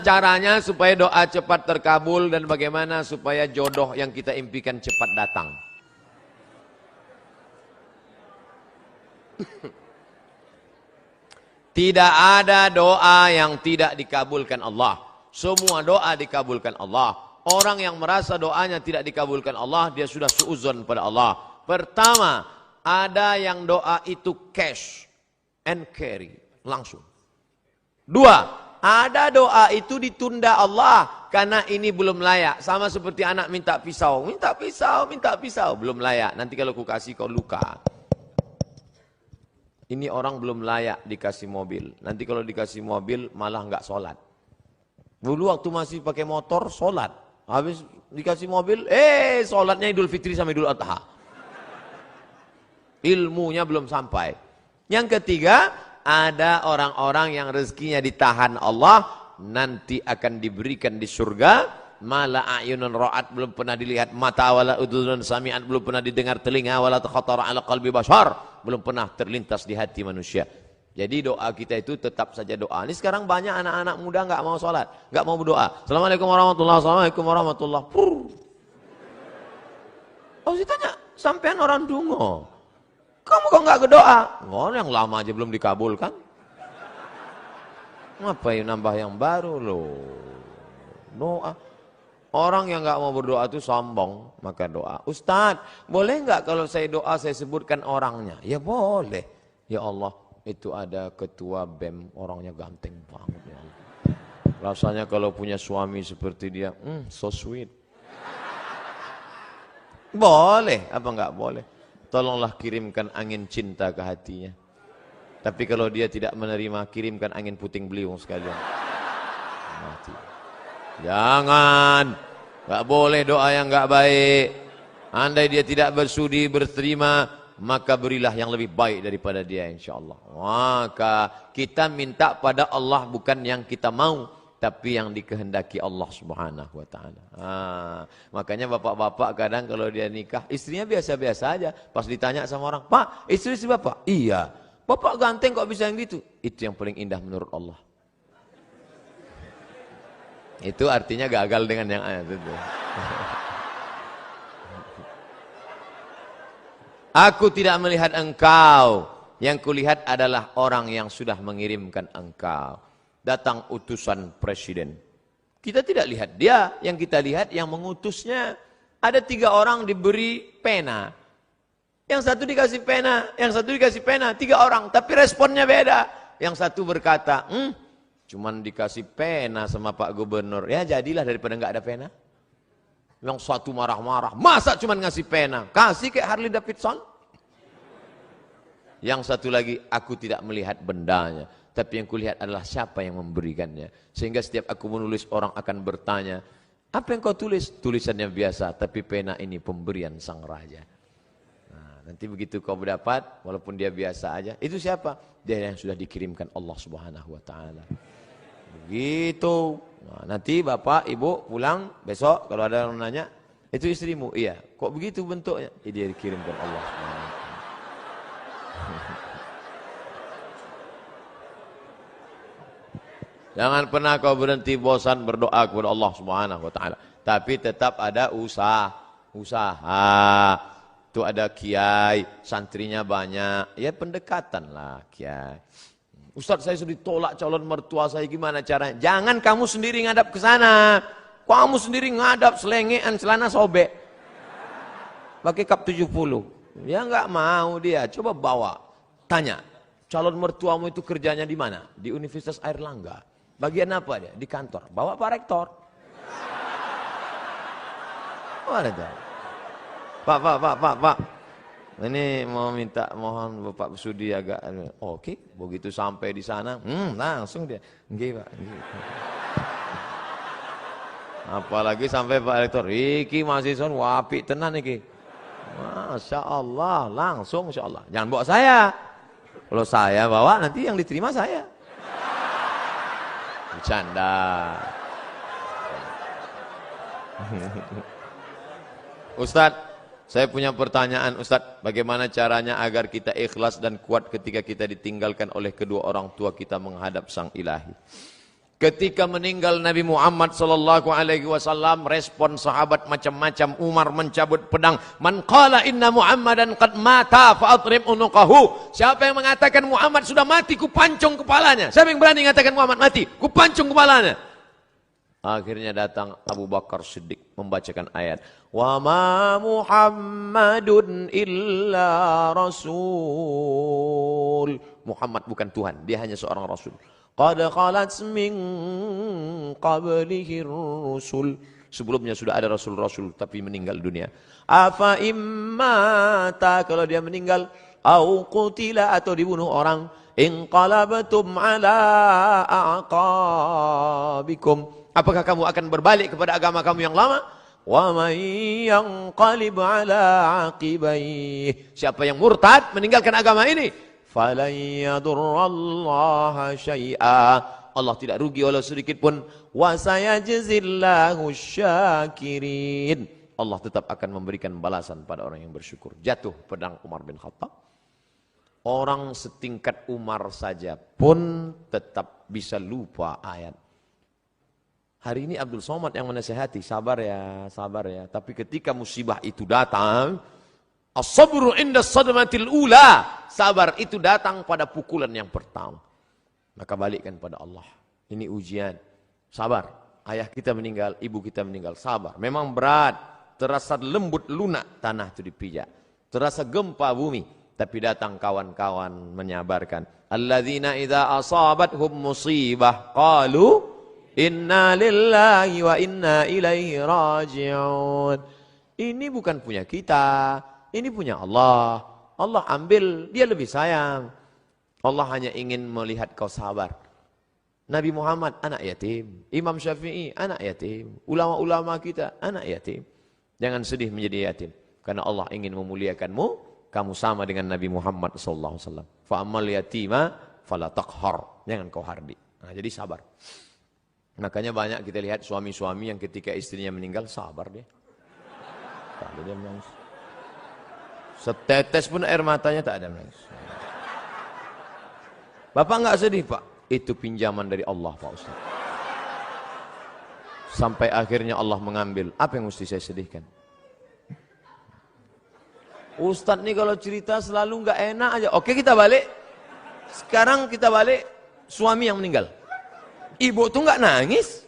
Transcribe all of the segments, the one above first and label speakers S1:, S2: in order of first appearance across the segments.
S1: caranya supaya doa cepat terkabul dan bagaimana supaya jodoh yang kita impikan cepat datang. Tidak ada doa yang tidak dikabulkan Allah. Semua doa dikabulkan Allah. Orang yang merasa doanya tidak dikabulkan Allah, dia sudah suudzon pada Allah. Pertama, ada yang doa itu cash and carry, langsung. Dua, ada doa itu ditunda Allah karena ini belum layak. Sama seperti anak minta pisau, minta pisau, belum layak. Nanti kalau ku kasih kau luka. Ini orang belum layak dikasih mobil. Nanti kalau dikasih mobil malah nggak sholat. Dulu waktu masih pakai motor sholat. Habis dikasih mobil, sholatnya Idul Fitri sama Idul Adha. Ilmunya belum sampai. Yang ketiga, ada orang-orang yang rezekinya ditahan Allah, nanti akan diberikan di surga. Mala a'yunun ra'at, belum pernah dilihat mata, wala udhunun sami'at, belum pernah didengar telinga, wala takhatara ala qalbi bashar, belum pernah terlintas di hati manusia. Jadi doa kita itu tetap saja doa. Ini sekarang banyak anak-anak muda nggak mau sholat, nggak mau berdoa. Assalamualaikum warahmatullahi wabarakatuh. Assalamualaikum warahmatullahi wabarakatuh. Oh, saya tanya, sampean orang dungo, kamu kok nggak berdoa? Oh, yang lama aja belum dikabulkan. Ngapain nambah yang baru loh? Doa. Orang yang nggak mau berdoa itu sombong, maka doa. Ustadz, boleh nggak kalau saya doa saya sebutkan orangnya? Ya boleh. Ya Allah, itu ada ketua BEM, orangnya ganteng banget ya Allah. Rasanya kalau punya suami seperti dia, so sweet. Boleh, apa nggak boleh? Tolonglah kirimkan angin cinta ke hatinya. Tapi kalau dia tidak menerima, kirimkan angin puting beliung sekalian. Mati. Jangan, nggak boleh doa yang nggak baik. Andai dia tidak bersudi berterima, maka berilah yang lebih baik daripada dia, insya Allah. Maka kita minta pada Allah bukan yang kita mau, tapi yang dikehendaki Allah Subhanahu wa ta'ala. Makanya bapak-bapak kadang kalau dia nikah, istrinya biasa-biasa aja. Pas ditanya sama orang, Pak, istri bapak? Iya. Bapak ganteng kok bisa yang gitu? Itu yang paling indah menurut Allah. Itu artinya gagal dengan yang ayat itu. Aku tidak melihat engkau. Yang kulihat adalah orang yang sudah mengirimkan engkau. Datang utusan presiden. Kita tidak lihat dia, yang kita lihat yang mengutusnya. Ada 3 orang diberi pena. Yang satu dikasih pena, yang satu dikasih pena, 3 orang. Tapi responnya beda. Yang satu berkata, cuman dikasih pena sama Pak Gubernur. Ya jadilah daripada nggak ada pena. Yang satu marah-marah. Masa cuman ngasih pena? Kasih kayak Harley Davidson. Yang satu lagi, aku tidak melihat bendanya. Tapi yang kulihat adalah siapa yang memberikannya. Sehingga setiap aku menulis, orang akan bertanya, apa yang kau tulis? Tulisannya biasa, tapi pena ini pemberian sang raja. Nah, nanti begitu kau berdapat, walaupun dia biasa aja, itu siapa? Dia yang sudah dikirimkan Allah Subhanahu wa ta'ala. Begitu. Nah, nanti bapak, ibu pulang besok kalau ada yang nanya, itu istrimu? Iya. Kok begitu bentuknya? Dia dikirimkan Allah Subhanahu wa ta'ala. Jangan pernah kau berhenti bosan berdoa kepada Allah Subhanahu wa ta'ala. Tapi tetap ada usaha. Itu ada kiai, santrinya banyak. Ya pendekatan lah kiai. Ustaz, saya sudah ditolak calon mertua saya, gimana caranya? Jangan kamu sendiri ngadap ke sana. Kamu sendiri ngadap selengean celana sobek. Pakai kap 70. Ya enggak mau dia. Coba bawa. Tanya, calon mertuamu itu kerjanya di mana? Di Universitas Airlangga. Bagian apa dia? Di kantor. Bawa Pak Rektor. Pak. Ini mau minta, mohon Bapak Sudi agak, oke, begitu sampai di sana, langsung dia, nggih Pak. Nggih. Apalagi sampai Pak Rektor, iki mahasiswa wapi tenan iki. Masya Allah, langsung Masya Allah. Jangan bawa saya. Kalau saya bawa nanti yang diterima saya. Bercanda. Ustadz, saya punya pertanyaan Ustadz, bagaimana caranya agar kita ikhlas dan kuat ketika kita ditinggalkan oleh kedua orang tua kita menghadap Sang Ilahi? Ketika meninggal Nabi Muhammad sallallahu alaihi wasallam, respon sahabat macam-macam. Umar mencabut pedang. Man qala inna Muhammadan qad mata fa atrib unuqahu. Siapa yang mengatakan Muhammad sudah mati, ku pancung kepalanya. Siapa yang berani mengatakan Muhammad mati? Ku pancung kepalanya. Akhirnya datang Abu Bakar Siddiq membacakan ayat. Wa ma Muhammadun illa rasul. Muhammad bukan Tuhan, dia hanya seorang rasul. Qad khalat min qablihi rusul. Sebelumnya sudah ada rasul-rasul tapi meninggal dunia. Afa immata, kalau dia meninggal, au qutila, atau dibunuh orang, inqalabtum ala aqabikum, apakah kamu akan berbalik kepada agama kamu yang lama? Wa may yanqalib ala aqibaihi, siapa yang murtad meninggalkan agama ini, falan yadurrallaha syai'a, Allah tidak rugi walau sedikit pun. Wa sayajzillahu syakirin, Allah tetap akan memberikan balasan pada orang yang bersyukur. Jatuh pedang Umar bin Khattab. Orang setingkat Umar saja pun tetap bisa lupa ayat. Hari ini Abdul Somad yang menasihati, sabar ya, sabar ya. Tapi ketika musibah itu datang, as-sabru inda sadmatil ula, sabar itu datang pada pukulan yang pertama. Maka balikkan pada Allah. Ini ujian. Sabar. Ayah kita meninggal, ibu kita meninggal. Sabar. Memang berat. Terasa lembut lunak tanah itu dipijak. Terasa gempa bumi. Tapi datang kawan-kawan menyabarkan. Alladzina idza asabathum musibah qalu inna lillahi wa inna ilaihi raji'un. Ini bukan punya kita. Ini punya Allah. Allah ambil, dia lebih sayang. Allah hanya ingin melihat kau sabar. Nabi Muhammad anak yatim, Imam Syafi'i anak yatim, ulama-ulama kita anak yatim. Jangan sedih menjadi yatim, karena Allah ingin memuliakanmu. Kamu sama dengan Nabi Muhammad SAW. Fa'amal yatima fala taqhar, jangan kau hardi. Nah, jadi sabar. Makanya banyak kita lihat suami-suami yang ketika istrinya meninggal sabar dia. Kalau dia menangis, setetes pun air matanya tak ada menangis. Bapak enggak sedih, Pak? Itu pinjaman dari Allah, Pak Ustaz. Sampai akhirnya Allah mengambil. Apa yang mesti saya sedihkan? Ustaz nih kalau cerita selalu enggak enak aja. Oke, kita balik. Sekarang kita balik, suami yang meninggal. Ibu tuh enggak nangis.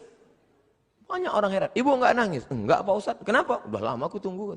S1: Banyak orang heran. Ibu enggak nangis. Enggak, Pak Ustaz. Kenapa? Udah lama aku tunggu.